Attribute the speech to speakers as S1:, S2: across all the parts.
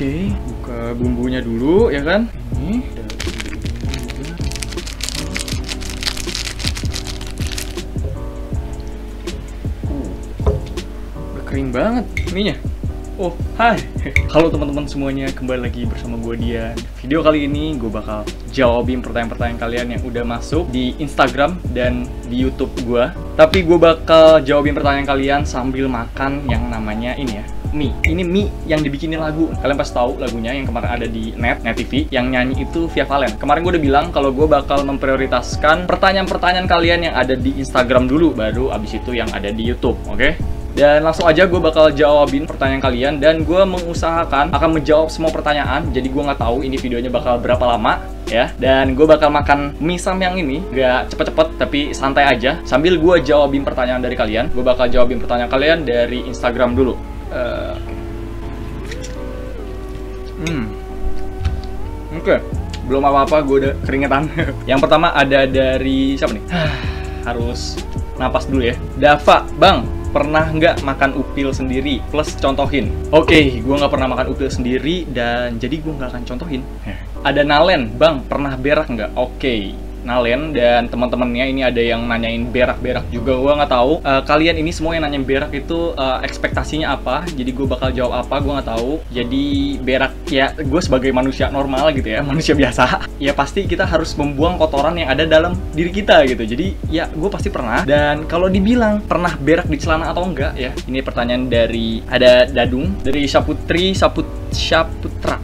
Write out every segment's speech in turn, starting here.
S1: Oke, buka bumbunya dulu ya kan. Ini udah kering banget ininya. Oh, hai. Halo teman-teman semuanya, kembali lagi bersama gue Dian. Video kali ini gue bakal jawabin pertanyaan-pertanyaan kalian yang udah masuk di Instagram dan di YouTube gue. Tapi gue bakal jawabin pertanyaan kalian sambil makan yang namanya ini ya, mie. Ini mie yang dibikinin lagu. Kalian pasti tahu lagunya yang kemarin ada di Net TV. Yang nyanyi itu Via Valen. Kemarin gue udah bilang kalau gue bakal memprioritaskan pertanyaan-pertanyaan kalian yang ada di Instagram dulu, baru abis itu yang ada di YouTube, oke? Dan langsung aja gue bakal jawabin pertanyaan kalian. Dan gue mengusahakan akan menjawab semua pertanyaan. Jadi gue nggak tahu ini videonya bakal berapa lama ya. Dan gue bakal makan mie sam yang ini nggak cepet-cepet tapi santai aja, sambil gue jawabin pertanyaan dari kalian. Gue bakal jawabin pertanyaan kalian dari Instagram dulu. Oke. Belum apa-apa, gue udah keringetan. Yang pertama ada dari siapa nih? Harus napas dulu ya. Dava, Bang, pernah nggak makan upil sendiri? Plus contohin. Oke, gue nggak pernah makan upil sendiri dan jadi gue nggak akan contohin. Ada Nalen, Bang, pernah berak nggak? Oke, Nalen dan teman-temannya ini ada yang nanyain berak-berak juga. Gue nggak tahu kalian ini semua yang nanyain berak itu ekspektasinya apa. Jadi gue bakal jawab apa, gue nggak tahu. Jadi berak ya, gue sebagai manusia normal gitu ya, manusia biasa ya pasti kita harus membuang kotoran yang ada dalam diri kita gitu. Jadi ya gue pasti pernah. Dan kalau dibilang pernah berak di celana atau enggak ya, ini pertanyaan dari ada Dadung dari Saputra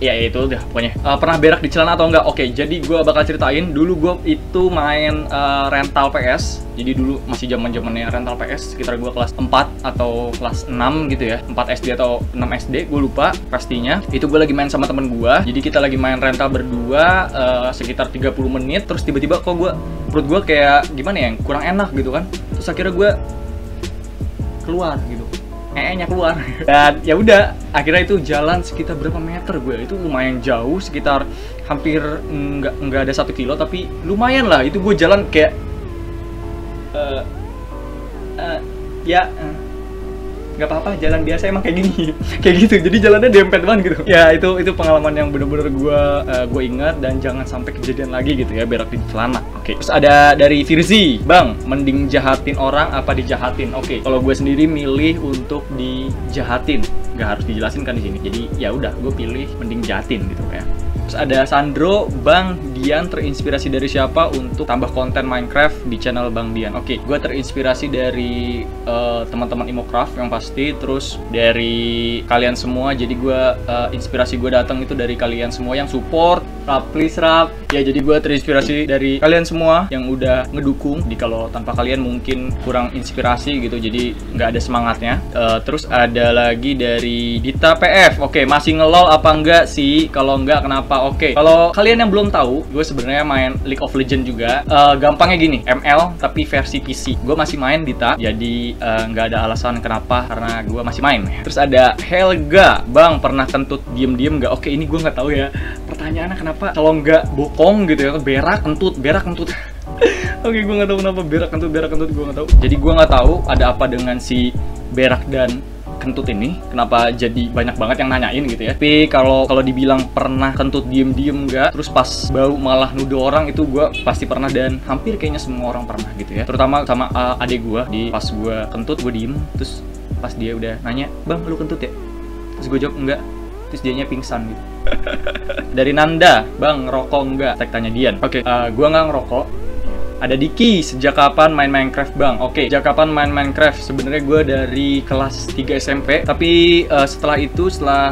S1: ya, itu udah pokoknya pernah berak di celana atau enggak. Oke, jadi gue bakal ceritain. Dulu gue itu main rental PS. Jadi dulu masih zaman-zamannya rental PS, sekitar gue kelas 4 atau kelas 6 gitu ya, 4 SD atau 6 SD, gue lupa pastinya. Itu gue lagi main sama temen gue. Jadi kita lagi main rental berdua sekitar 30 menit. Terus tiba-tiba kok perut gue kayak gimana ya, kurang enak gitu kan. Terus akhirnya gue keluar gitu, nya keluar. Dan ya udah, akhirnya itu jalan sekitar berapa meter, gue itu lumayan jauh, sekitar hampir nggak ada 1 kilo tapi lumayan lah. Itu gue jalan kayak nggak apa-apa, jalan biasa emang kayak gini. Kayak gitu, jadi jalannya dempet banget gitu ya. Itu pengalaman yang bener-bener gue ingat dan jangan sampai kejadian lagi gitu ya, berak di celana. Oke. Terus ada dari Firzi, Bang, mending jahatin orang apa dijahatin? Oke, kalau gue sendiri milih untuk dijahatin, nggak harus dijelasin kan di sini. Jadi ya udah, gue pilih mending jahatin gitu ya. Terus ada Sandro, Bang Dian terinspirasi dari siapa untuk tambah konten Minecraft di channel Bang Dian? Oke, gue terinspirasi dari teman-teman Imocraft yang pasti, terus dari kalian semua. Jadi gue inspirasi gue datang itu dari kalian semua yang support. Please Rap ya, jadi gue terinspirasi dari kalian semua yang udah ngedukung. Di kalau tanpa kalian mungkin kurang inspirasi gitu, jadi nggak ada semangatnya. Terus ada lagi dari Dita PF. Oke, masih ngelol apa enggak sih? Kalau enggak kenapa? Oke, kalau kalian yang belum tahu, gue sebenarnya main League of Legends juga. Gampangnya gini, ML tapi versi PC. Gue masih main Dita, jadi nggak ada alasan kenapa, karena gue masih main. Terus ada Helga, Bang pernah kentut diem-diem nggak? Oke, ini gue nggak tahu ya pertanyaannya, kenapa kalau nggak bokong gitu ya, berak kentut Oke, gue nggak tahu kenapa berak kentut gue nggak tahu. Jadi gue nggak tahu ada apa dengan si berak dan kentut ini, kenapa jadi banyak banget yang nanyain gitu ya. Tapi kalau dibilang pernah kentut diem-diem nggak, terus pas bau malah nuduh orang, itu gue pasti pernah dan hampir kayaknya semua orang pernah gitu ya. Terutama sama adik gue, pas gue kentut gue diem, terus pas dia udah nanya, Bang lu kentut ya? Terus gue jawab enggak, terus dianya pingsan gitu. Dari Nanda, Bang ngerokok enggak? Tanya Dian. Oke, gue nggak ngerokok. Ada Diki, sejak kapan main Minecraft Bang? Oke, sejak kapan main Minecraft? Sebenarnya gue dari kelas 3 SMP. Tapi setelah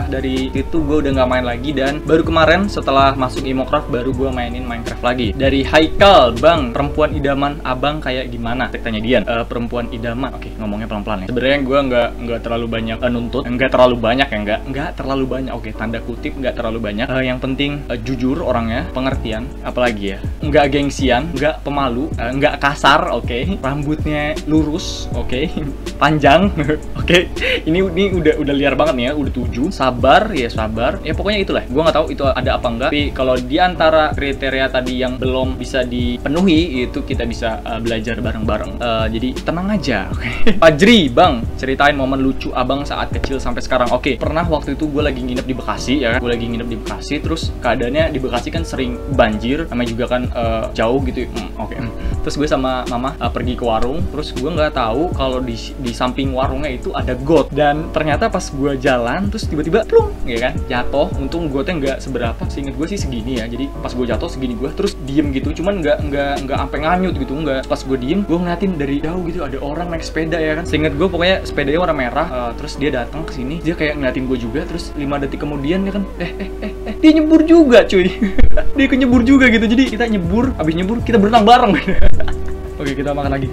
S1: dari itu gue udah nggak main lagi. Dan baru kemarin setelah masuk Imocraft baru gue mainin Minecraft lagi. Dari Haikal, Bang perempuan idaman abang kayak gimana? Tanya Dian. Perempuan idaman. Oke, ngomongnya pelan-pelan ya. Sebenarnya gue nggak terlalu banyak nuntut. Nggak terlalu banyak ya, nggak terlalu banyak. Oke, tanda kutip nggak terlalu banyak. Yang penting jujur orangnya, pengertian, apalagi ya, nggak gengsian, nggak pemalu. malu, nggak kasar, oke. Rambutnya lurus, oke. Panjang, oke. Ini udah liar banget nih ya, udah 7. Sabar, ya pokoknya itulah. Gua nggak tahu itu ada apa enggak. Tapi kalau di antara kriteria tadi yang belum bisa dipenuhi, itu kita bisa belajar bareng-bareng. Jadi tenang aja, oke. Fajri, Bang, ceritain momen lucu abang saat kecil sampai sekarang. Oke, pernah waktu itu gue lagi nginep di Bekasi ya kan. Gue lagi nginep di Bekasi, terus keadaannya di Bekasi kan sering banjir, namanya juga kan jauh gitu. Oke. Terus gue sama mama pergi ke warung, terus gue nggak tahu kalau di samping warungnya itu ada got, dan ternyata pas gue jalan terus tiba-tiba plung, ya kan, jatuh. Untung gue tuh nggak seberapa, seinget gue sih segini ya. Jadi pas gue jatuh segini gue, terus diem gitu, cuman nggak sampai nganyut gitu, nggak. Pas gue diem, gue ngeliatin dari jauh gitu ada orang naik sepeda ya kan. Seinget gue pokoknya sepedanya warna merah, terus dia datang ke sini, dia kayak ngeliatin gue juga, terus 5 detik kemudian dia kan dia nyebur juga cuy. Dia nyebur juga gitu, jadi kita nyebur, abis nyebur kita berenang bareng. Oke, kita makan lagi.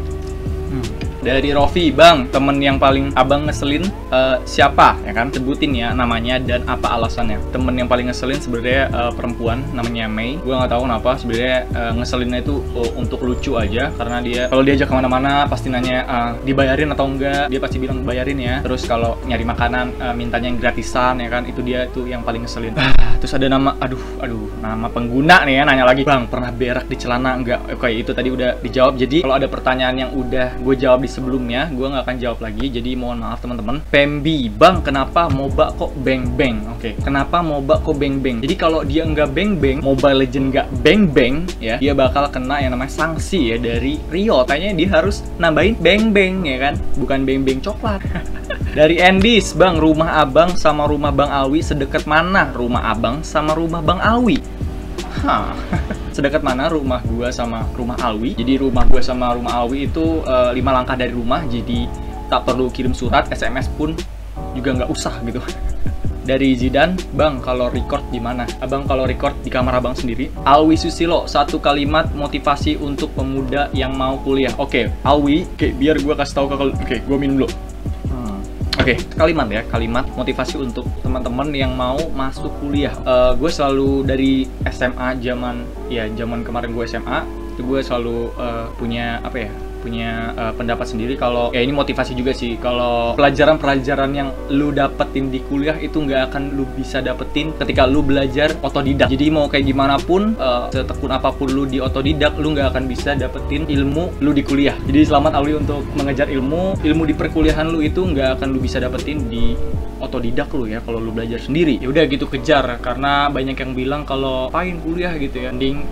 S1: Dari Rofi, Bang, temen yang paling abang ngeselin siapa ya kan, sebutin ya namanya dan apa alasannya. Temen yang paling ngeselin sebenarnya perempuan, namanya Mei. Gue nggak tahu kenapa sebenarnya ngeselinnya itu untuk lucu aja, karena dia kalau diajak kemana-mana pasti nanya dibayarin atau enggak, dia pasti bilang bayarin ya. Terus kalau nyari makanan mintanya yang gratisan ya kan, itu dia tuh yang paling ngeselin. Terus ada nama, aduh nama pengguna nih ya, nanya lagi, Bang, pernah berak di celana enggak? Oke, itu tadi udah dijawab. Jadi kalau ada pertanyaan yang udah gue jawab di sebelumnya, gue nggak akan jawab lagi, jadi mohon maaf teman-teman. Pembi, Bang, kenapa MOBA kok beng-beng? Oke, kenapa MOBA kok beng-beng? Jadi kalau dia nggak beng-beng, Mobile Legend nggak beng-beng ya, dia bakal kena yang namanya sanksi ya dari Riot. Kayaknya dia harus nambahin beng-beng ya kan, bukan beng-beng coklat. Dari Endis, Bang, rumah abang sama rumah Bang Alwi sedekat mana? Rumah abang sama rumah Bang Alwi? Sedekat mana rumah gua sama rumah Alwi? Jadi rumah gua sama rumah Alwi itu 5 langkah dari rumah, jadi tak perlu kirim surat, SMS pun juga nggak usah gitu. Dari Zidan, Bang, kalau record di mana? Abang kalau record di kamar abang sendiri. Alwi Susilo, 1 kalimat motivasi untuk pemuda yang mau kuliah. Oke, Alwi, biar gua kasih tahu ke gua minum dulu. Oke, kalimat ya, kalimat motivasi untuk teman-teman yang mau masuk kuliah. Gue selalu dari SMA, zaman kemarin gue SMA, itu gue selalu punya pendapat sendiri kalau ya ini motivasi juga sih, kalau pelajaran-pelajaran yang lu dapetin di kuliah itu nggak akan lu bisa dapetin ketika lu belajar otodidak. Jadi mau kayak gimana pun, setekun apapun lu di otodidak, lu nggak akan bisa dapetin ilmu lu di kuliah. Jadi selamat Alwi untuk mengejar ilmu di perkuliahan lu itu nggak akan lu bisa dapetin di otodidak lu ya, kalau lu belajar sendiri. Ya udah gitu, kejar, karena banyak yang bilang kalau apain kuliah gitu ya, mending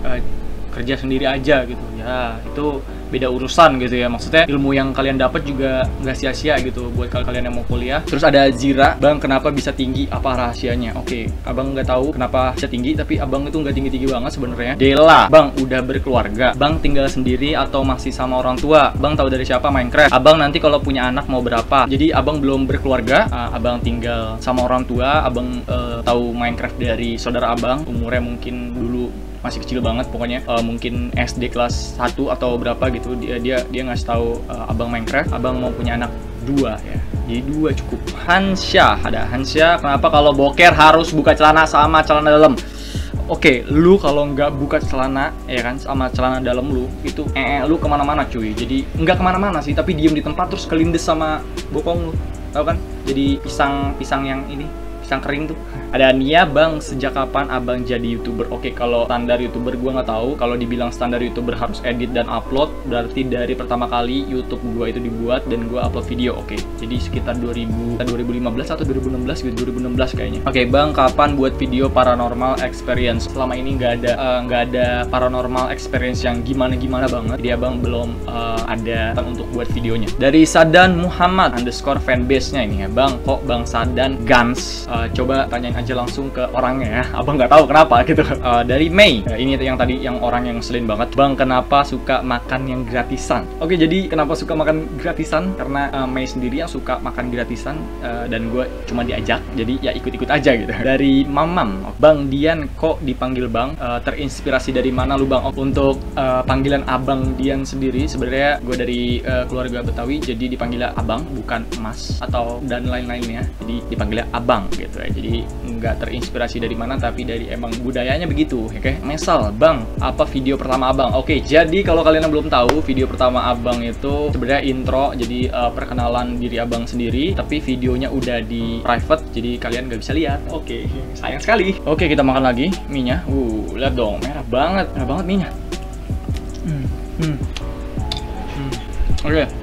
S1: kerja sendiri aja gitu ya. Itu beda urusan gitu ya, maksudnya ilmu yang kalian dapat juga nggak sia-sia gitu buat kalian yang mau kuliah. Terus ada Zira, Bang, kenapa bisa tinggi, apa rahasianya? Oke, abang nggak tahu kenapa bisa tinggi, tapi abang itu nggak tinggi-tinggi banget sebenarnya. Dela, Bang, udah berkeluarga, Bang tinggal sendiri atau masih sama orang tua? Bang tahu dari siapa Minecraft? Abang nanti kalau punya anak mau berapa? Jadi abang belum berkeluarga, abang tinggal sama orang tua. Abang tahu Minecraft dari saudara abang, umurnya mungkin dulu masih kecil banget, pokoknya mungkin SD kelas 1 atau berapa gitu, dia ngasih tahu abang Minecraft. Abang mau punya anak 2 ya, jadi 2 cukup. Hansya, ada Hansya, kenapa kalau boker harus buka celana sama celana dalam? Oke, lu kalau nggak buka celana ya kan sama celana dalam lu itu lu kemana-mana cuy. Jadi nggak kemana-mana sih, tapi diem di tempat terus kelindes sama bokong lu, tau kan? Jadi pisang yang ini, pisang kering tuh. Ada Nia, Bang, sejak kapan abang jadi YouTuber? Oke, kalau standar YouTuber gue nggak tahu. Kalau dibilang standar YouTuber harus edit dan upload, berarti dari pertama kali YouTube gue itu dibuat dan gue upload video. Oke, jadi sekitar 2015 atau 2016 gitu, 2016 kayaknya. Oke, Bang, kapan buat video paranormal experience? Selama ini nggak ada paranormal experience yang gimana banget, jadi abang belum ada untuk buat videonya. Dari Sadan Muhammad _ fanbase-nya ini ya, Bang, kok Bang Sadan Gans? Coba tanyain aja langsung ke orangnya ya, abang nggak tahu kenapa gitu. Dari Mei, ini yang tadi yang orang yang ngeselin banget, Bang, kenapa suka makan yang gratisan? Oke, jadi kenapa suka makan gratisan? Karena Mei sendiri yang suka makan gratisan, dan gue cuma diajak, jadi ya ikut-ikut aja gitu. Dari Mamam, Bang Dian kok dipanggil Bang? Terinspirasi dari mana lu, Bang? Untuk panggilan abang Dian sendiri, sebenarnya gue dari keluarga Betawi, jadi dipanggilnya abang bukan mas atau dan lain-lainnya, jadi dipanggilnya abang gitu. gitu ya. Jadi nggak terinspirasi dari mana, tapi dari emang budayanya begitu. Oke, misal Bang, apa video pertama Abang? Oke, jadi kalau kalian yang belum tahu, video pertama Abang itu sebenarnya intro, jadi perkenalan diri Abang sendiri, tapi videonya udah di private, jadi kalian nggak bisa lihat. Oke, sayang sekali. Oke, kita makan lagi mie-nya. Lihat dong, merah banget mie-nya.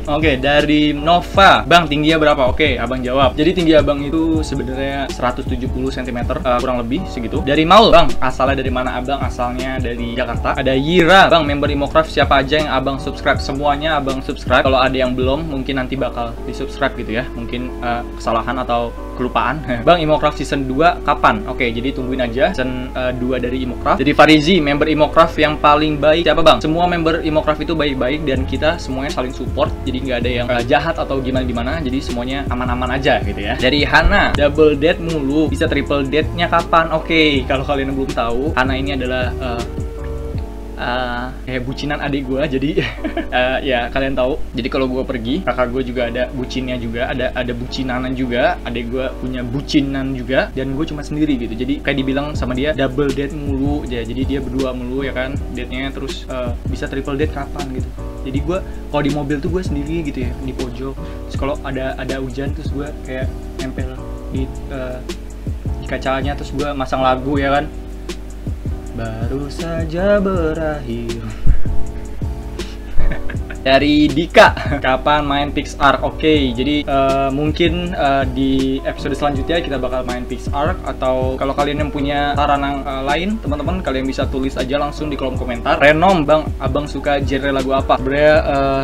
S1: Oke, dari Nova, Bang tingginya berapa? Oke, Abang jawab. Jadi tinggi Abang itu sebenarnya 170 cm, kurang lebih segitu. Dari Maul, Bang, asalnya dari mana Abang? Asalnya dari Jakarta. Ada Yira, Bang, member Imocraft siapa aja yang Abang subscribe? Semuanya Abang subscribe. Kalau ada yang belum, mungkin nanti bakal di-subscribe gitu ya. Mungkin kesalahan atau kelupaan. Bang, Imocraft season 2 kapan? Oke, jadi tungguin aja season 2 dari Imocraft. Jadi Farizi, member Imocraft yang paling baik siapa Bang? Semua member Imocraft itu baik-baik dan kita semuanya saling support. Jadi nggak ada yang jahat atau gimana-gimana. Jadi semuanya aman-aman aja gitu ya. Dari Hana, double date mulu, bisa triple date-nya kapan? Oke, kalau kalian belum tahu, Hana ini adalah kayak bucinan adik gue, jadi ya kalian tahu. Jadi kalau gue pergi, kakak gue juga ada bucinnya juga, ada bucinanan juga, adik gue punya bucinan juga, dan gue cuma sendiri gitu. Jadi kayak dibilang sama dia double date mulu ya, jadi dia berdua mulu ya kan date-nya, terus bisa triple date kapan gitu. Jadi gue kalau di mobil tuh gue sendiri gitu ya, di pojok. Terus kalau ada hujan, terus gue kayak nempel di kacanya, terus gue masang lagu ya kan, baru saja berakhir. Dari Dika, kapan main PixARK? Oke, jadi mungkin di episode selanjutnya kita bakal main PixARK, atau kalau kalian yang punya saran lain, teman-teman, kalian bisa tulis aja langsung di kolom komentar. Renom, Bang, Abang suka genre lagu apa? Sebenarnya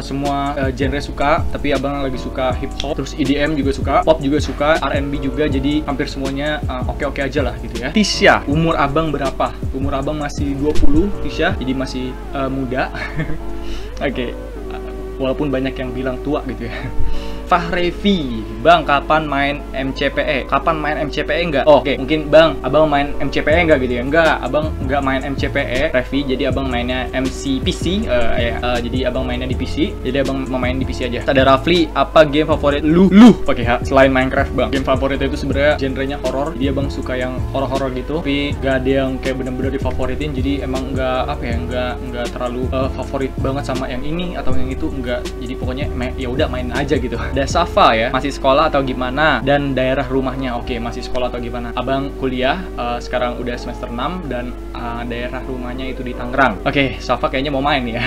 S1: semua genre suka, tapi Abang lagi suka hip hop, terus EDM juga suka, pop juga suka, R&B juga, jadi hampir semuanya oke-oke aja lah gitu ya. Tisha, umur Abang berapa? Umur Abang masih 20, Tisha, jadi masih muda. Oke. Walaupun banyak yang bilang tua gitu ya. Fahrevi, Bang, kapan main MCPE? Kapan main MCPE enggak? Oh, oke, mungkin Bang, Abang main MCPE enggak gitu ya? Enggak, Abang enggak main MCPE, Revi, jadi Abang mainnya MC PC, jadi Abang mainnya di PC, jadi Abang mau main di PC aja. Ada Rafli, apa game favorit lu pakai H selain Minecraft Bang? Game favorit itu sebenarnya genrenya horor, dia Abang suka yang horor-horor gitu, tapi gak ada yang kayak bener-bener difavoritin, jadi emang enggak apa ya, enggak terlalu favorit banget sama yang ini atau yang itu, enggak. Jadi pokoknya ya udah main aja gitu. Ada Safa ya, masih sekolah atau gimana? Dan daerah rumahnya, oke, masih sekolah atau gimana? Abang kuliah, sekarang udah semester 6 dan daerah rumahnya itu di Tangerang. Oke, Safa kayaknya mau main ya.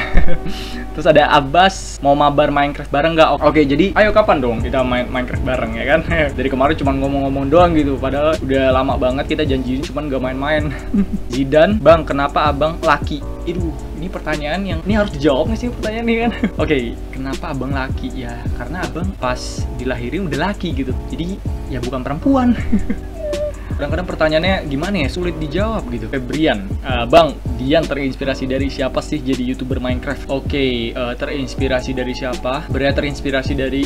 S1: Terus ada Abbas, mau mabar Minecraft bareng nggak? Oke, jadi ayo kapan dong kita main Minecraft bareng ya kan? Dari kemarin cuma ngomong-ngomong doang gitu, padahal udah lama banget kita janjiin cuman nggak main-main. Zidan, Bang, kenapa Abang laki? Ini pertanyaan yang ini harus dijawab nih sih pertanyaan ini kan. Oke, kenapa Abang laki? Ya karena Abang pas dilahirin udah laki gitu, jadi ya bukan perempuan. Kadang-kadang pertanyaannya gimana ya, sulit dijawab gitu. Febrian, Bang, Dian terinspirasi dari siapa sih jadi YouTuber Minecraft? Oke, terinspirasi dari siapa? Berarti terinspirasi dari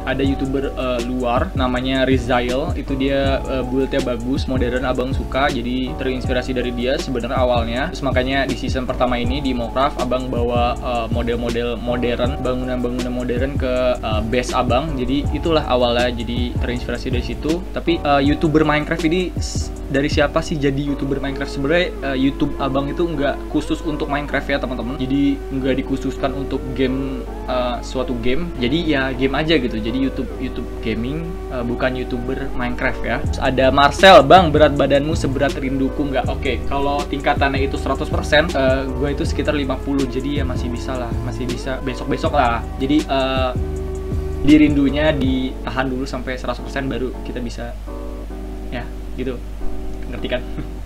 S1: ada YouTuber luar namanya Rizail, itu dia build-nya bagus, modern, Abang suka, jadi terinspirasi dari dia sebenarnya awalnya. Terus makanya di season pertama ini di Imocraft Abang bawa model-model modern, bangunan-bangunan modern ke base Abang. Jadi itulah awalnya, jadi terinspirasi dari situ. Tapi YouTuber Minecraft ini dari siapa sih jadi YouTuber Minecraft? Sebenarnya YouTube Abang itu nggak khusus untuk Minecraft ya teman-teman, jadi nggak dikhususkan untuk game, suatu game, jadi ya game aja gitu. Jadi YouTube gaming, bukan YouTuber Minecraft ya. Terus ada Marcel, Bang, berat badanmu seberat rinduku nggak? Oke, kalau tingkatannya itu 100%, gue itu sekitar 50, jadi ya masih bisa lah, masih bisa besok-besok lah. Jadi di rindunya ditahan dulu sampai 100% baru kita bisa ya gitu, ngerti kan?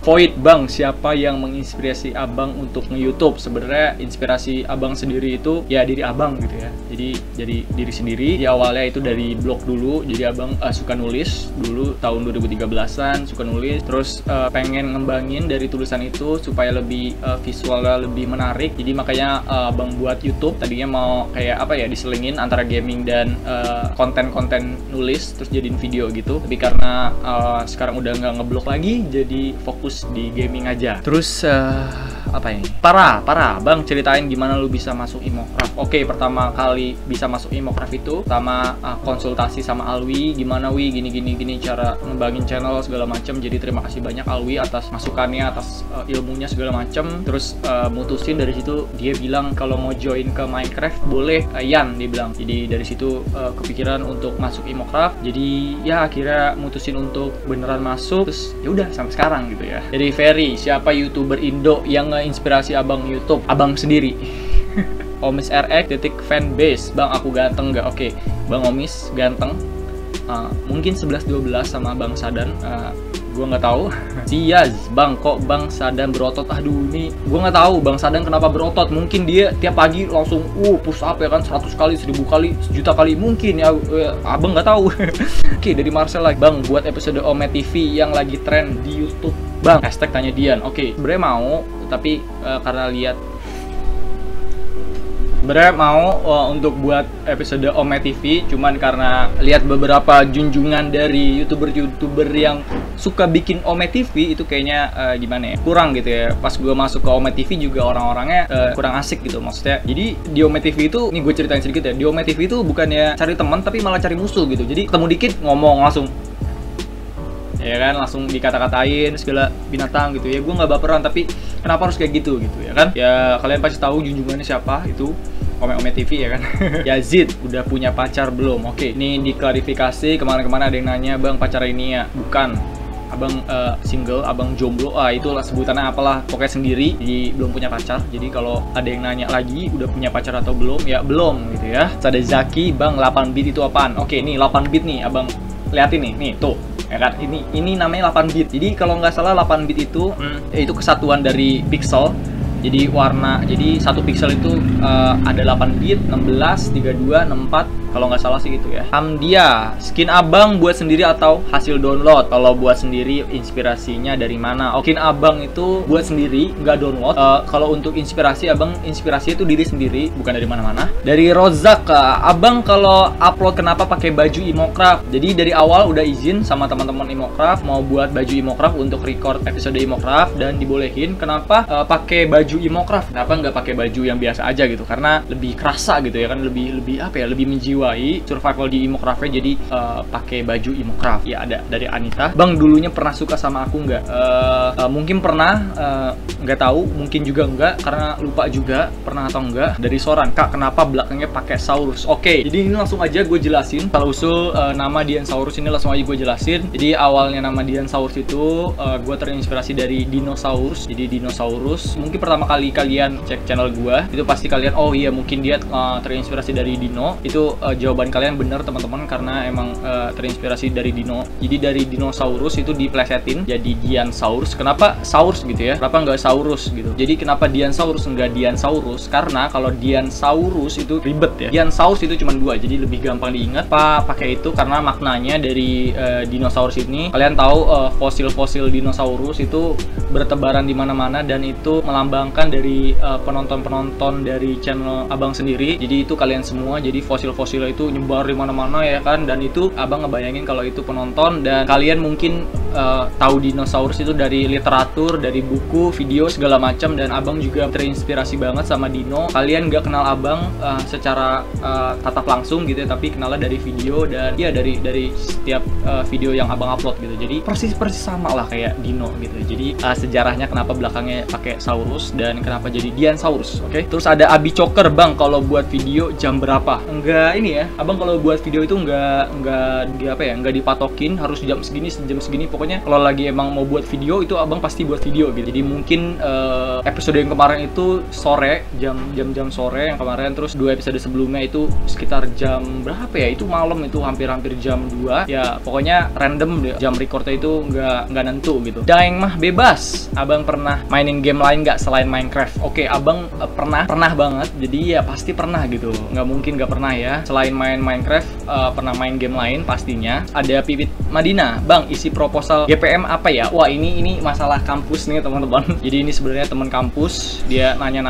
S1: Void, Bang, siapa yang menginspirasi Abang untuk nge-YouTube? Sebenarnya inspirasi Abang sendiri itu ya diri Abang gitu ya. Jadi diri sendiri. Di awalnya itu dari blog dulu. Jadi Abang suka nulis dulu tahun 2013-an, suka nulis. Terus pengen ngembangin dari tulisan itu supaya lebih visualnya lebih menarik. Jadi makanya Abang buat YouTube. Tadinya mau kayak apa ya, diselingin antara gaming dan konten-konten nulis, terus jadiin video gitu. Tapi karena sekarang udah nggak ngeblog lagi, jadi fokus di gaming aja. Terus apa ini? Parah. Bang, ceritain gimana lu bisa masuk Imokraft. Oke, pertama kali bisa masuk Imokraft itu pertama konsultasi sama Alwi, gimana Wi, gini cara ngembangin channel segala macam. Jadi terima kasih banyak Alwi atas masukannya, atas ilmunya segala macam. Terus mutusin dari situ, dia bilang kalau mau join ke Minecraft boleh, Yan dia bilang. Jadi dari situ kepikiran untuk masuk Imokraft. Jadi ya akhirnya mutusin untuk beneran masuk. Terus ya udah sampai sekarang gitu ya. Jadi Ferry, siapa YouTuber Indo yang nge-inspirasi abang YouTube? Abang sendiri. Omis RX _fanbase. Bang, aku ganteng gak? Oke, Bang Omis ganteng. Mungkin 11-12 sama Bang Sadan. Gua nggak tahu. Siaz, Bang, kok Bang Sadan berotot? Aduh, ini gua nggak tahu Bang Sadan kenapa berotot. Mungkin dia tiap pagi langsung push up ya kan, 100 kali, 1000 kali, 1.000.000 kali. Mungkin ya, abang nggak tahu. Oke, dari Marcel lagi. Bang, buat episode Ome TV yang lagi tren di YouTube. Bang, hashtag tanya Dian. Oke, sebenarnya mau, tapi karena lihat untuk buat episode Ome TV, cuman karena lihat beberapa junjungan dari youtuber yang suka bikin Ome TV itu kayaknya gimana ya, kurang gitu ya. Pas gue masuk ke Ome TV juga orang-orangnya kurang asik gitu maksudnya. Jadi di Ome TV itu, nih gue ceritain sedikit ya, di Ome TV itu bukannya cari teman tapi malah cari musuh gitu. Jadi ketemu dikit ngomong langsung, ya kan, langsung dikata-katain segala binatang gitu ya. Gue nggak baperan, tapi kenapa harus kayak gitu ya kan? Ya kalian pasti tahu junjungannya siapa, itu Ome TV ya kan. Yazid udah punya pacar belum? Oke, ini diklarifikasi. Kemana-kemana ada yang nanya, Bang pacar ini ya? Bukan, abang single, abang jomblo. Itulah sebutannya apalah, pokoknya sendiri, jadi belum punya pacar. Jadi kalau ada yang nanya lagi udah punya pacar atau belum, ya belum gitu ya. Terus ada Zaki, Bang 8 bit itu apaan? Oke, nih 8 bit nih abang liatin nih tuh ya kan, ini namanya 8 bit. Jadi kalau nggak salah 8 bit itu itu kesatuan dari pixel. Jadi warna, jadi satu pixel itu ada 8 bit, 16, 32, 64, kalau nggak salah sih gitu ya. Hamdia, skin abang buat sendiri atau hasil download? Kalau buat sendiri, inspirasinya dari mana? Skin abang itu buat sendiri, nggak download. Kalau untuk inspirasi, abang inspirasi itu diri sendiri, bukan dari mana-mana. Dari Rozak, abang kalau upload kenapa pakai baju Imokraft? Jadi dari awal udah izin sama teman-teman Imokraft mau buat baju Imokraft untuk record episode Imokraft dan dibolehin. Kenapa pakai baju Imokraft? Kenapa nggak pakai baju yang biasa aja gitu? Karena lebih kerasa gitu ya kan, lebih apa ya, lebih menjiwai survival di Imokraftnya. Jadi pakai baju Imokraft. Ya ada dari Anita. Bang dulunya pernah suka sama aku nggak? Mungkin pernah, nggak tahu, mungkin juga nggak, karena lupa juga pernah atau enggak. Dari Soran, Kak kenapa belakangnya pakai Saurus? Oke, jadi ini langsung aja gue jelasin. Kalau usul nama Dian Saurus ini langsung aja gue jelasin. Jadi awalnya nama Dian Saurus itu gue terinspirasi dari dinosaurus. Jadi dinosaurus, mungkin pertama kali kalian cek channel gue itu pasti kalian, oh iya mungkin dia terinspirasi dari dino. Itu jawaban kalian bener teman-teman, karena emang terinspirasi dari dino. Jadi dari dinosaurus itu diplesetin jadi Diansaurus. Kenapa Saurus gitu ya, kenapa nggak Saurus gitu? Jadi kenapa Diansaurus nggak Diansaurus? Karena kalau Diansaurus itu ribet ya, Diansaurus itu cuma 2, jadi lebih gampang diingat. Pakai itu karena maknanya dari dinosaurus ini, kalian tahu fosil-fosil dinosaurus itu bertebaran di mana-mana dan itu melambangkan dari penonton-penonton dari channel abang sendiri. Jadi itu kalian semua, jadi fosil-fosil itu nyebar di mana-mana ya kan, dan itu abang ngebayangin kalau itu penonton. Dan kalian mungkin tahu dinosaurus itu dari literatur, dari buku, video segala macam, dan abang juga terinspirasi banget sama dino. Kalian nggak kenal abang secara tatap langsung gitu ya, tapi kenalnya dari video dan ya dari setiap video yang abang upload gitu. Jadi persis sama lah kayak dino gitu. Jadi sejarahnya kenapa belakangnya pakai Saurus dan kenapa jadi Diansaurus. Oke. Terus ada Abi Choker, Bang kalau buat video jam berapa? Enggak ini ya, abang kalau buat video itu enggak dipatokin harus jam segini. Pokoknya kalau lagi emang mau buat video itu abang pasti buat video gitu. Jadi mungkin episode yang kemarin itu sore, jam sore yang kemarin. Terus 2 episode sebelumnya itu sekitar jam berapa ya? Itu malam, itu hampir jam 2. Ya pokoknya random deh. Jam recordnya itu nggak nentu gitu. Daeng mah bebas. Abang pernah mainin game lain nggak selain Minecraft? Oke, abang pernah banget. Jadi ya pasti pernah gitu. Nggak mungkin nggak pernah ya. Selain main Minecraft, pernah main game lain pastinya. Ada Pipit Madina, Bang isi proposal GPM apa ya? Wah ini masalah kampus nih teman-teman. Jadi ini sebenarnya teman kampus, dia nanya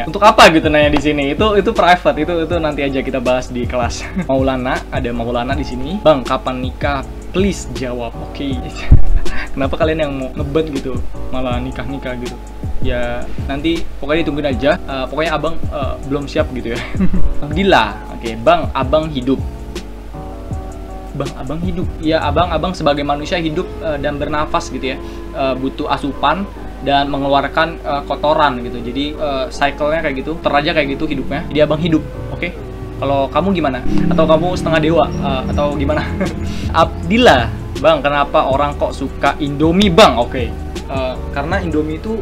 S1: untuk apa gitu nanya di sini. Itu private, itu nanti aja kita bahas di kelas. Ada Maulana di sini. Bang kapan nikah? Please jawab. Oke. Kenapa kalian yang mau ngebet gitu malah nikah gitu? Ya nanti pokoknya ditungguin aja. Pokoknya abang belum siap gitu ya. Abdillah, oke, bang, abang hidup. Bang, abang hidup. Ya, abang sebagai manusia hidup dan bernafas gitu ya. Butuh asupan dan mengeluarkan kotoran gitu. Jadi cycle-nya kayak gitu, teraja kayak gitu hidupnya. Jadi abang hidup, oke? Kalau kamu gimana? Atau kamu setengah dewa? Atau gimana? Abdillah, bang, kenapa orang kok suka Indomie, bang? Oke. Karena Indomie itu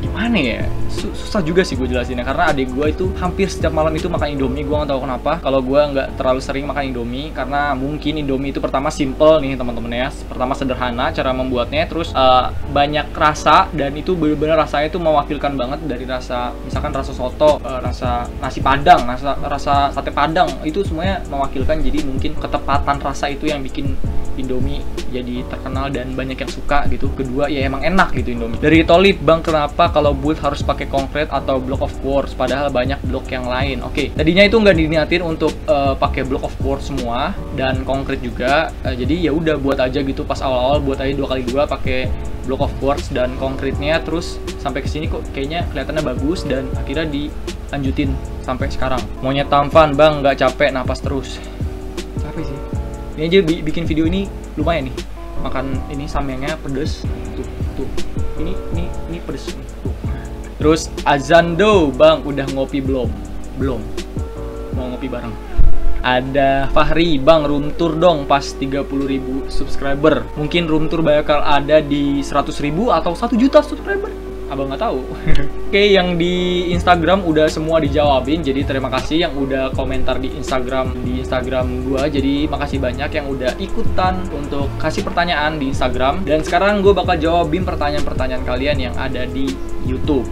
S1: gimana ya? Susah juga sih gue jelasinnya, karena adik gue itu hampir setiap malam itu makan Indomie. Gue nggak tahu kenapa. Kalau gue nggak terlalu sering makan Indomie, karena mungkin Indomie itu pertama simple nih teman-teman ya. Pertama sederhana cara membuatnya, terus banyak rasa, dan itu benar-benar rasanya itu mewakilkan banget dari rasa, misalkan rasa soto, rasa nasi padang, rasa sate padang, itu semuanya mewakilkan. Jadi mungkin ketepatan rasa itu yang bikin Indomie jadi terkenal dan banyak yang suka gitu. Kedua ya emang enak gitu Indomie. Dari Tolip, bang, kenapa kalau build harus pakai konkret atau block of quartz padahal banyak blok yang lain? Oke, tadinya itu nggak diniatin untuk pakai block of quartz semua dan konkret juga. Jadi ya udah buat aja gitu pas awal-awal, buat aja 2x2 pakai block of quartz dan konkretnya, terus sampai kesini kok kayaknya kelihatannya bagus dan akhirnya dilanjutin sampai sekarang. Monyet tampan, bang, nggak capek napas terus? Capek sih. Ini aja bikin video ini lumayan nih. Makan ini samyangnya pedes. Tuh. Ini pedes nih. Tuh. Terus Azando, bang, udah ngopi belum? Belum. Mau ngopi bareng. Ada Fahri, bang, room tour dong pas 30.000 subscriber. Mungkin room tour bakal ada di 100.000 atau 1 juta subscriber. Abang nggak tahu. Oke, yang di Instagram udah semua dijawabin. Jadi terima kasih yang udah komentar di Instagram gua. Jadi makasih banyak yang udah ikutan untuk kasih pertanyaan di Instagram. Dan sekarang gue bakal jawabin pertanyaan-pertanyaan kalian yang ada di YouTube.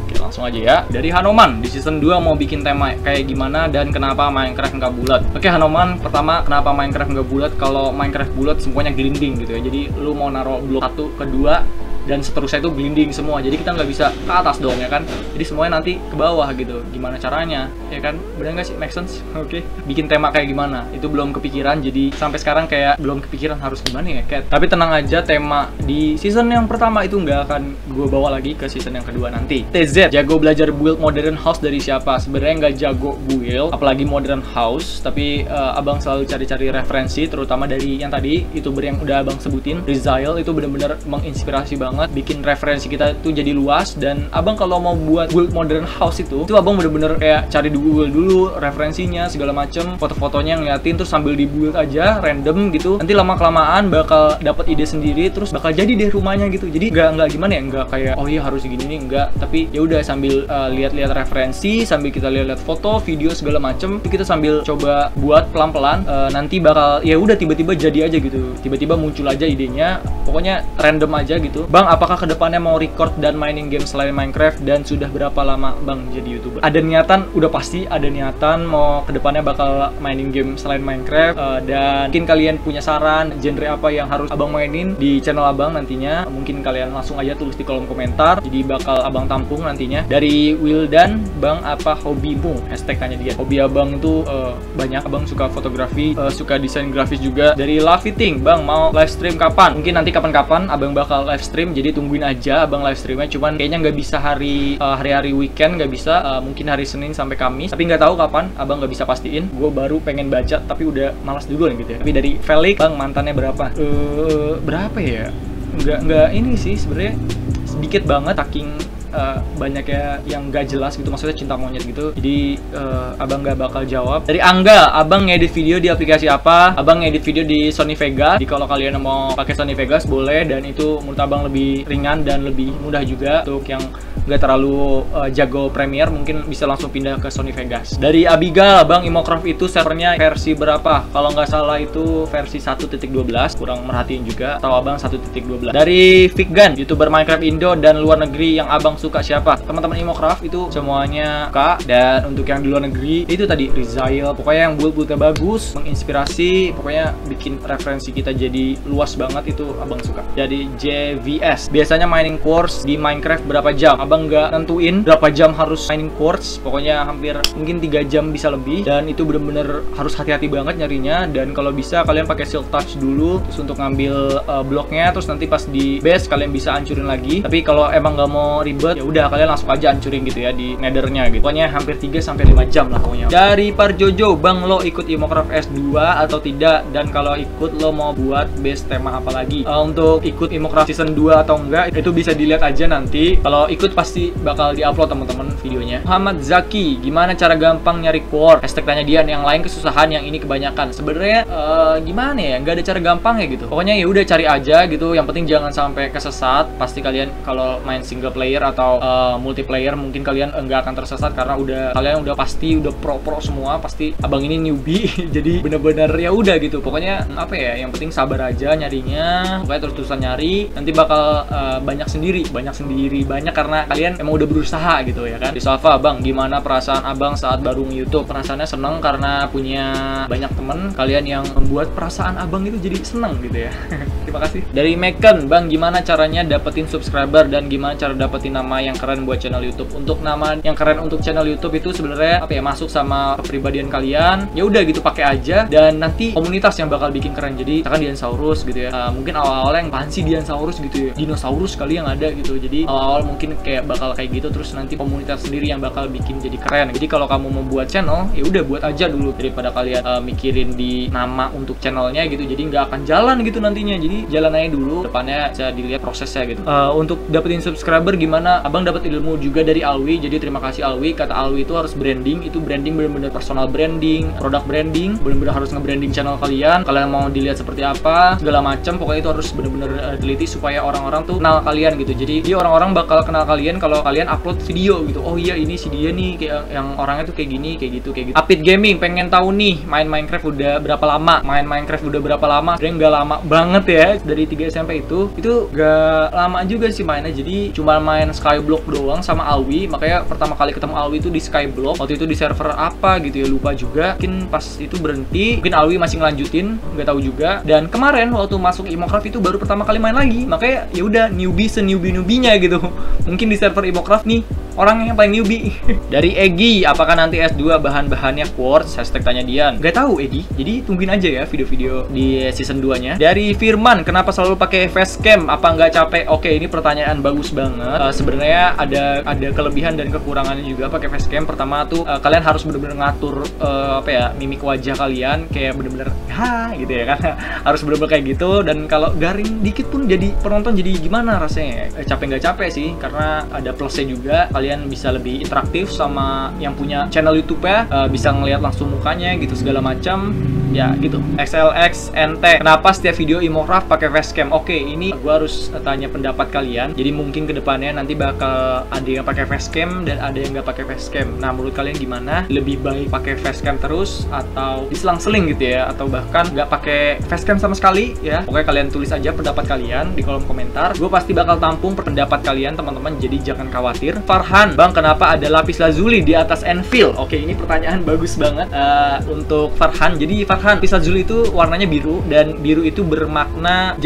S1: Oke, langsung aja ya. Dari Hanoman, di season 2 mau bikin tema kayak gimana dan kenapa Minecraft nggak bulat? Oke, Hanoman, pertama kenapa Minecraft nggak bulat? Kalau Minecraft bulat semuanya gelinding gitu ya. Jadi lu mau naruh blok 1, kedua, dan seterusnya itu gelinding semua, jadi kita nggak bisa ke atas dong ya kan, jadi semuanya nanti ke bawah gitu. Gimana caranya ya kan, bener nggak sih, make sense? Oke. Bikin tema kayak gimana itu belum kepikiran, jadi sampai sekarang kayak belum kepikiran harus gimana ya Cat. Tapi tenang aja, tema di season yang pertama itu nggak akan gue bawa lagi ke season yang kedua nanti. TZ, jago belajar build modern house dari siapa? Sebenarnya nggak jago build apalagi modern house, tapi abang selalu cari-cari referensi, terutama dari yang tadi youtuber yang udah abang sebutin, Rizail, itu bener-bener menginspirasi banget, bikin referensi kita tuh jadi luas. Dan abang kalau mau buat build modern house itu abang bener-bener kayak cari di Google dulu referensinya segala macem, foto-fotonya ngeliatin, terus sambil di build aja random gitu. Nanti lama-kelamaan bakal dapat ide sendiri, terus bakal jadi deh rumahnya gitu. Jadi nggak gimana ya, nggak kayak oh iya harus gini nih, enggak. Tapi ya udah sambil lihat-lihat referensi, sambil kita lihat-lihat foto, video segala macem, kita sambil coba buat pelan-pelan. Nanti bakal ya udah tiba-tiba jadi aja gitu, tiba-tiba muncul aja idenya. Pokoknya random aja gitu. Bang, apakah kedepannya mau record dan mainin game selain Minecraft, dan sudah berapa lama bang jadi YouTuber? Ada niatan, udah pasti ada niatan mau kedepannya bakal mainin game selain Minecraft. Dan mungkin kalian punya saran genre apa yang harus abang mainin di channel abang nantinya, mungkin kalian langsung aja tulis di kolom komentar, jadi bakal abang tampung nantinya. Dari Wildan, bang, apa hobimu? Hashtag tanya dia. Hobi abang itu banyak, abang suka fotografi, suka desain grafis juga. Dari Laviting, bang, mau live stream kapan? Mungkin nanti kapan-kapan abang bakal live stream, jadi tungguin aja abang live streamnya. Cuman kayaknya nggak bisa hari-hari weekend, nggak bisa, mungkin hari Senin sampai Kamis, tapi nggak tahu kapan, abang nggak bisa pastiin. Gue baru pengen baca tapi udah malas duluan gitu ya. Tapi dari Felix, bang, mantannya berapa? Berapa ya? Nggak ini sih sebenarnya, sedikit banget, saking banyak ya yang gak jelas gitu, maksudnya cinta monyet gitu. Jadi abang gak bakal jawab. Dari Angga, abang ngedit video di aplikasi apa? Abang ngedit video di Sony Vegas. Jadi kalau kalian mau pakai Sony Vegas boleh, dan itu menurut abang lebih ringan dan lebih mudah juga. Untuk yang gak terlalu jago Premiere mungkin bisa langsung pindah ke Sony Vegas. Dari Abigail, bang, Imocraft itu servernya versi berapa? Kalau nggak salah itu versi 1.12, kurang merhatiin juga, atau abang 1.12. Dari Fikgan, YouTuber Minecraft Indo dan luar negeri yang abang suka siapa? Teman-teman Imocraft itu semuanya suka. Dan untuk yang di luar negeri itu tadi Rizail, pokoknya yang build-buildnya bagus, menginspirasi, pokoknya bikin referensi kita jadi luas banget, itu abang suka. Jadi JVS, biasanya mining quartz di Minecraft berapa jam? Abang nggak nentuin berapa jam harus mining quartz, pokoknya hampir mungkin 3 jam bisa lebih, dan itu bener-bener harus hati-hati banget nyarinya. Dan kalau bisa kalian pakai silk touch dulu, terus untuk ngambil bloknya, terus nanti pas di base kalian bisa hancurin lagi. Tapi kalau emang nggak mau ribet, ribet, ya udah kalian langsung aja hancurin gitu ya di nethernya gitu. Pokoknya hampir 3-5 jam lah pokoknya. Dari Parjojo, Bang lo ikut Imocraft S2 atau tidak, dan kalau ikut lo mau buat base tema apa lagi? Untuk ikut Imocraft season 2 atau enggak itu bisa dilihat aja nanti. Kalau ikut pasti bakal diupload teman-teman videonya. Muhammad Zaki, gimana cara gampang nyari quart? Hashtag tanya dia, yang lain kesusahan, yang ini kebanyakan. Sebenarnya gimana ya, nggak ada cara gampang ya gitu. Pokoknya ya udah cari aja gitu, yang penting jangan sampai kesesat. Pasti kalian kalau main single player atau multiplayer mungkin kalian enggak akan tersesat karena kalian udah pasti udah pro semua. Pasti abang ini newbie jadi bener-bener ya udah gitu. Pokoknya apa ya, yang penting sabar aja nyarinya. Pokoknya terus-terusan nyari, nanti bakal banyak karena kalian emang udah berusaha gitu ya kan. Di Salva, Bang gimana perasaan abang saat baru nge-YouTube? Perasaannya seneng karena punya banyak temen kalian yang membuat perasaan abang itu jadi seneng gitu ya. Terima kasih. Dari Mekan, Bang gimana caranya dapetin subscriber dan gimana cara dapetin nama yang keren buat channel YouTube? Untuk nama yang keren untuk channel YouTube itu sebenarnya apa ya, masuk sama kepribadian kalian. Ya udah gitu, pakai aja, dan nanti komunitas yang bakal bikin keren. Jadi misalkan Diansaurus gitu ya. Mungkin awal-awal yang apaan sih Diansaurus gitu ya, dinosaurus kali yang ada gitu. Jadi awal-awal mungkin kayak bakal kayak gitu, terus nanti komunitas sendiri yang bakal bikin jadi keren. Jadi kalau kamu mau buat channel, ya udah buat aja dulu daripada kalian mikirin di nama untuk channelnya gitu. Jadi nggak akan jalan gitu nantinya. Jadi jalan aja dulu, depannya bisa dilihat prosesnya gitu. Untuk dapetin subscriber gimana? Abang dapat ilmu juga dari Alwi. Jadi terima kasih Alwi. Kata Alwi itu harus branding. Itu branding bener-bener personal branding, produk branding, bener-bener harus nge-branding channel kalian. Kalian mau dilihat seperti apa, segala macam. Pokoknya itu harus bener-bener teliti supaya orang-orang tuh kenal kalian gitu. Jadi orang-orang bakal kenal kalian kalau kalian upload video gitu. Oh iya, ini si dia nih, kayak yang orangnya tuh kayak gini, kayak gitu. Apit Gaming pengen tahu nih, main Minecraft udah berapa lama? Sebenarnya nggak lama banget ya. Dari 3 SMP itu gak lama juga sih mainnya. Jadi cuma main Skyblock doang sama Alwi. Makanya pertama kali ketemu Alwi itu di Skyblock. Waktu itu di server apa gitu ya, lupa juga. Mungkin pas itu berhenti, mungkin Alwi masih ngelanjutin, nggak tahu juga. Dan kemarin waktu masuk Imocraft itu baru pertama kali main lagi. Makanya ya udah newbie-nya gitu. Mungkin di server Imocraft nih orang yang paling newbie. Dari Egi, apakah nanti S2 bahan-bahannya quartz? Hashtag tanya Dian. Gak tahu Egi, jadi tungguin aja ya video-video di season 2 nya. Dari Firman, kenapa selalu pakai facecam? Apa nggak capek? Oke, ini pertanyaan bagus banget. Sebenarnya ada kelebihan dan kekurangannya juga pakai facecam. Pertama tuh kalian harus bener-bener ngatur mimik wajah kalian kayak bener-bener gitu ya kan. Harus bener-bener kayak gitu, dan kalau garing dikit pun jadi penonton jadi gimana rasanya? Capek nggak capek sih, karena ada plusnya juga. Kalian bisa lebih interaktif sama yang punya channel YouTube ya, bisa ngelihat langsung mukanya gitu segala macam ya gitu. XLXNT, kenapa setiap video Imocraft pakai facecam? Oke, ini gua harus tanya pendapat kalian. Jadi mungkin kedepannya nanti bakal ada yang pakai facecam dan ada yang nggak pakai facecam. Nah, menurut kalian gimana? Lebih baik pakai facecam terus atau diselang-seling gitu ya, atau bahkan nggak pakai facecam sama sekali ya? Pokoknya kalian tulis aja pendapat kalian di kolom komentar. Gue pasti bakal tampung pendapat kalian teman-teman. Jadi jangan khawatir. Farhan, Bang kenapa ada lapis lazuli di atas anvil? Oke, ini pertanyaan bagus banget untuk Farhan. Jadi Farhan, lapis lazuli itu warnanya biru, dan biru itu bermakna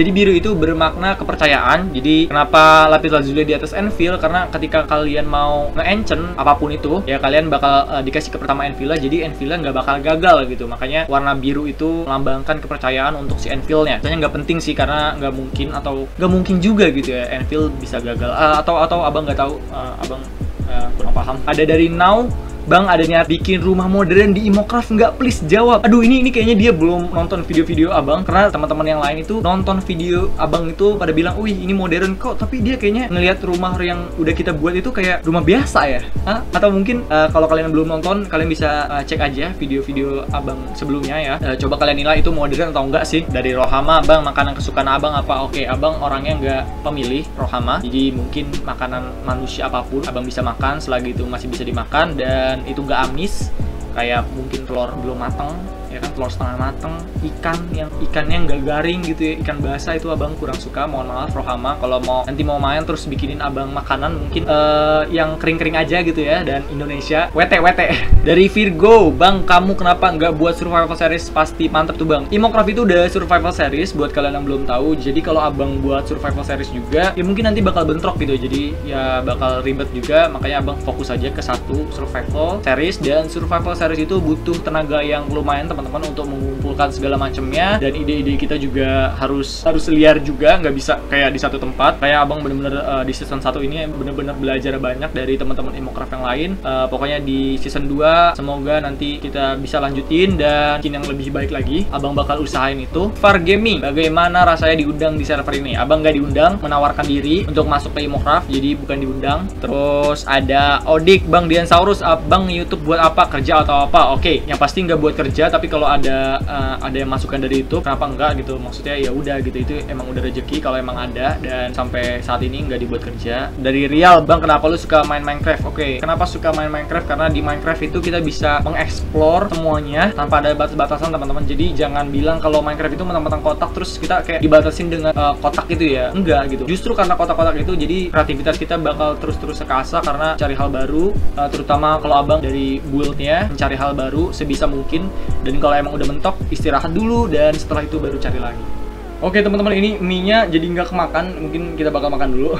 S1: kepercayaan. Jadi kenapa lapis lazuli di atas anvil? Karena ketika kalian mau nge-enchant apapun itu ya, kalian bakal dikasih ke pertama anvilnya, jadi anvilnya nggak bakal gagal gitu. Makanya warna biru itu melambangkan kepercayaan untuk si anvilnya. Sebenarnya nggak penting sih, karena nggak mungkin juga gitu ya anvil bisa gagal. Atau abang nggak tahu, abang kurang paham. Ada dari Now, Bang ada niat bikin rumah modern di Imocraft nggak? Please jawab. Aduh, ini kayaknya dia belum nonton video-video abang, karena teman-teman yang lain itu nonton video abang itu pada bilang, wih ini modern kok, tapi dia kayaknya ngelihat rumah yang udah kita buat itu kayak rumah biasa ya. Atau mungkin kalau kalian belum nonton, kalian bisa cek aja video-video abang sebelumnya ya. Coba kalian nilai itu modern atau enggak sih. Dari Rohama, Bang makanan kesukaan abang apa? Oke, abang orangnya nggak pemilih Rohama, jadi mungkin makanan manusia apapun abang bisa makan selagi itu masih bisa dimakan dan itu nggak amis. Kayak mungkin telur belum mateng ya kan, telur setengah mateng, ikannya nggak garing gitu ya, ikan basah itu abang kurang suka. Mohon maaf Rohama, kalau nanti mau main terus bikinin abang makanan mungkin yang kering-kering aja gitu ya, dan Indonesia WT. Dari Virgo, Bang kamu kenapa nggak buat survival series? Pasti mantep tuh Bang. Imocraft itu udah survival series buat kalian yang belum tahu. Jadi kalau abang buat survival series juga ya mungkin nanti bakal bentrok gitu, jadi ya bakal ribet juga. Makanya abang fokus aja ke satu survival series, dan survival series itu butuh tenaga yang lumayan teman-teman. teman-teman untuk mengumpulkan segala macamnya, dan ide-ide kita juga harus liar juga, nggak bisa kayak di satu tempat. Kayak abang bener-bener di season 1 ini bener-bener belajar banyak dari teman-teman Imokraft yang lain. Pokoknya di season 2 semoga nanti kita bisa lanjutin dan bikin yang lebih baik lagi. Abang bakal usahain itu. Far Gaming, bagaimana rasanya diundang di server ini? Abang nggak diundang, menawarkan diri untuk masuk ke Imokraft, jadi bukan diundang. Terus ada Odik, Bang Diansaurus, abang YouTube buat apa? Kerja atau apa? Oke, yang pasti nggak buat kerja, tapi kalau ada yang masukan dari itu, kenapa enggak gitu? Maksudnya ya udah gitu, itu emang udah rezeki kalau emang ada, dan sampai saat ini nggak dibuat kerja. Dari Rial, Bang kenapa lu suka main Minecraft? Oke, kenapa suka main Minecraft? Karena di Minecraft itu kita bisa mengeksplor semuanya tanpa ada batas-batasan teman-teman. Jadi jangan bilang kalau Minecraft itu mentang-mentang kotak terus kita kayak dibatasin dengan kotak gitu ya, enggak gitu. Justru karena kotak-kotak itu jadi kreativitas kita bakal terus-terus sekasa karena cari hal baru, terutama kalau abang dari build-nya mencari hal baru sebisa mungkin, dan kalau emang udah mentok istirahat dulu dan setelah itu baru cari lagi. Oke teman-teman, ini mie-nya jadi nggak kemakan, mungkin kita bakal makan dulu.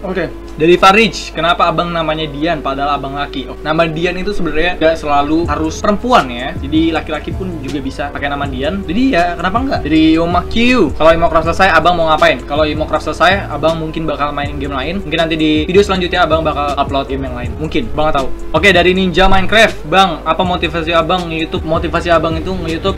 S1: Oke. Dari Farij, kenapa abang namanya Dian padahal abang laki? Oh, nama Dian itu sebenarnya gak selalu harus perempuan ya. Jadi laki-laki pun juga bisa pakai nama Dian. Jadi ya kenapa enggak? Dari Yoma Q, kalau Imokraft selesai abang mau ngapain? Kalau Imokraft selesai abang mungkin bakal main game lain. Mungkin nanti di video selanjutnya abang bakal upload game yang lain. Mungkin, bang gak tahu. Oke, dari Ninja Minecraft, bang apa motivasi abang nge-YouTube? Motivasi abang itu nge-YouTube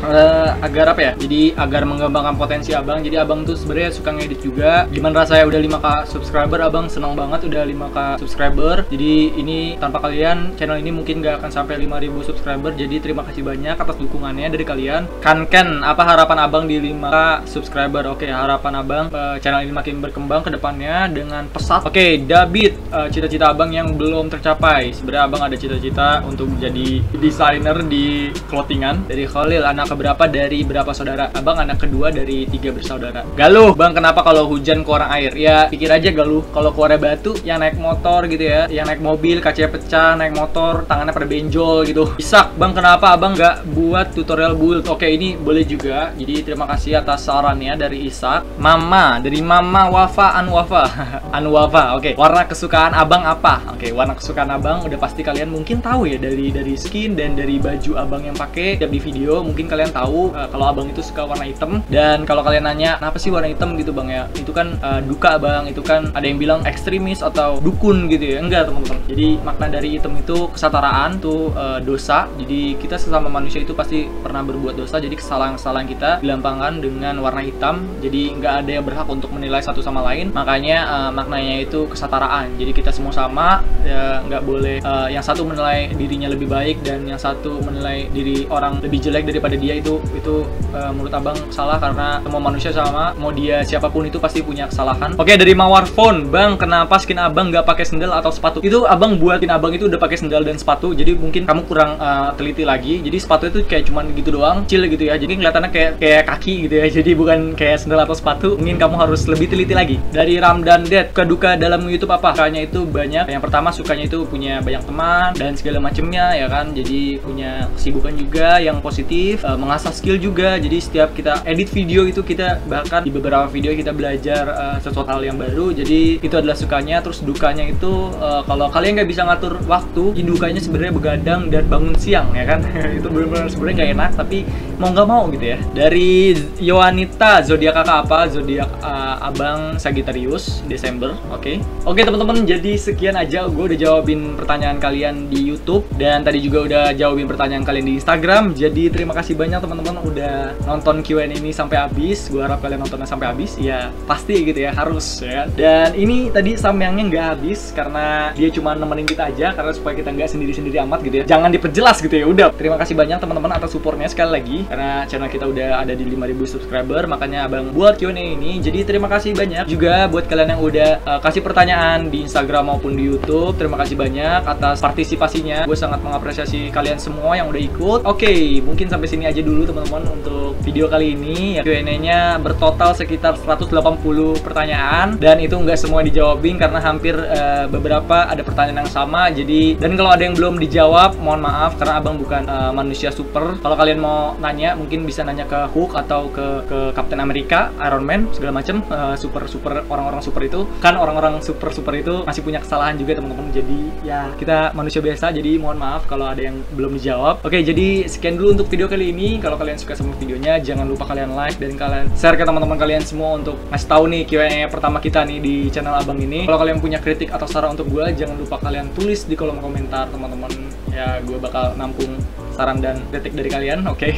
S1: agar apa ya? Jadi agar mengembangkan potensi abang. Jadi abang tuh sebenarnya suka ngedit juga. Gimana rasanya udah 5k subscriber, abang senang banget udah 5k subscriber. Jadi ini tanpa kalian channel ini mungkin gak akan sampai 5000 subscriber. Jadi terima kasih banyak atas dukungannya dari kalian. Ken, apa harapan abang di 5k subscriber? Oke, harapan abang channel ini makin berkembang ke depannya dengan pesat. Oke, David, cita-cita abang yang belum tercapai. Sebenarnya abang ada cita-cita untuk menjadi desainer di clothingan. Dari Khalil, anak keberapa dari berapa saudara? Abang anak kedua dari 3 bersaudara. Galuh, bang kenapa kalau hujan keluar air? Ya pikir aja Galuh, kalau keluar batu yang naik motor gitu ya, yang naik mobil kacanya pecah, naik motor tangannya pada benjol gitu. Isak, bang kenapa abang nggak buat tutorial build? Oke, ini boleh juga. Jadi terima kasih atas sarannya dari Isak. Mama, dari Mama Wafa Anwafa. Anwafa. Oke, warna kesukaan abang apa? Oke, warna kesukaan abang udah pasti kalian mungkin tahu ya, dari skin dan dari baju abang yang pakai tiap di video. Mungkin kalian tahu kalau abang itu suka warna hitam. Dan kalau kalian nanya kenapa sih warna hitam gitu bang ya, itu kan duka bang, itu kan ada yang bilang ekstremis atau dukun gitu ya. Enggak teman-teman, jadi makna dari hitam itu kesetaraan, tuh dosa. Jadi kita sesama manusia itu pasti pernah berbuat dosa, jadi kesalahan-kesalahan kita dilampangkan dengan warna hitam. Jadi nggak ada yang berhak untuk menilai satu sama lain, makanya maknanya itu kesetaraan. Jadi kita semua sama ya, nggak boleh yang satu menilai dirinya lebih baik dan yang satu menilai diri orang lebih jelek daripada dia. Itu menurut abang salah, karena semua manusia sama, mau dia siapapun itu pasti punya kesalahan. Oke, dari Mawar Phone, bang kenapa skin abang nggak pakai sendal atau sepatu? Itu abang buatin abang itu udah pakai sendal dan sepatu, jadi mungkin kamu kurang teliti lagi. Jadi sepatu itu kayak cuman gitu doang, chill gitu ya, jadi kelihatannya kayak kaki gitu ya, jadi bukan kayak sendal atau sepatu. Mungkin kamu harus lebih teliti lagi. Dari Ramdan Dead, keduka dalam YouTube apa? Sukanya itu banyak. Yang pertama sukanya itu punya banyak teman dan segala macemnya ya kan, jadi punya kesibukan juga yang positif, mengasah skill juga. Jadi setiap kita edit video itu kita bahkan di beberapa video kita belajar sesuatu hal yang baru. Jadi itu adalah sukanya. Terus dukanya itu kalau kalian nggak bisa ngatur waktu, dukanya sebenarnya begadang dan bangun siang ya kan. Itu benar-benar sebenarnya nggak enak, tapi mau nggak mau gitu ya. Dari Yowanita, zodiak kakak apa? Zodiak abang Sagittarius, Desember. Oke teman-teman, jadi sekian aja gue udah jawabin pertanyaan kalian di YouTube, dan tadi juga udah jawabin pertanyaan kalian di Instagram. Jadi terima kasih banyak teman-teman udah nonton Q&A ini sampai habis. Gue harap kalian nontonnya sampai habis ya, pasti gitu ya, harus ya. Dan ini tadi samyangnya nggak habis karena dia cuma nemenin kita aja, karena supaya kita nggak sendiri-sendiri amat gitu ya, jangan diperjelas gitu ya. Udah, terima kasih banyak teman-teman atas supportnya sekali lagi, karena channel kita udah ada di 5000 subscriber, makanya abang buat Q&A ini. Jadi terima kasih banyak juga buat kalian yang udah kasih pertanyaan di Instagram maupun di YouTube. Terima kasih banyak atas partisipasinya, gue sangat mengapresiasi kalian semua yang udah ikut. Oke, mungkin sampai sini aja dulu teman-teman untuk video kali ini ya. Q&A-nya bertotal sekitar 180 pertanyaan, dan itu nggak semua dijawabin karena hampir beberapa ada pertanyaan yang sama. Jadi, dan kalau ada yang belum dijawab, mohon maaf karena abang bukan manusia super. Kalau kalian mau nanya, mungkin bisa nanya ke Hulk atau ke Captain America, Iron Man, segala macem. Super orang-orang super itu kan, orang-orang super itu masih punya kesalahan juga teman-teman. Jadi ya kita manusia biasa, jadi mohon maaf kalau ada yang belum dijawab. Oke, jadi sekian dulu untuk video kali ini. Kalau kalian suka sama videonya, jangan lupa kalian like dan kalian share ke teman-teman kalian semua untuk ngasih tahu nih Q&A pertama kita nih di channel Abang ini. Kalau kalian punya kritik atau saran untuk gue, jangan lupa kalian tulis di kolom komentar teman-teman. Ya gue bakal nampung saran dan kritik dari kalian, oke?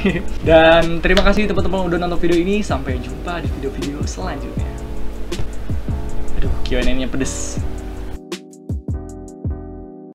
S1: Dan terima kasih teman-teman udah nonton video ini. Sampai jumpa di video-video selanjutnya. Aduh, Q&A-nya pedes.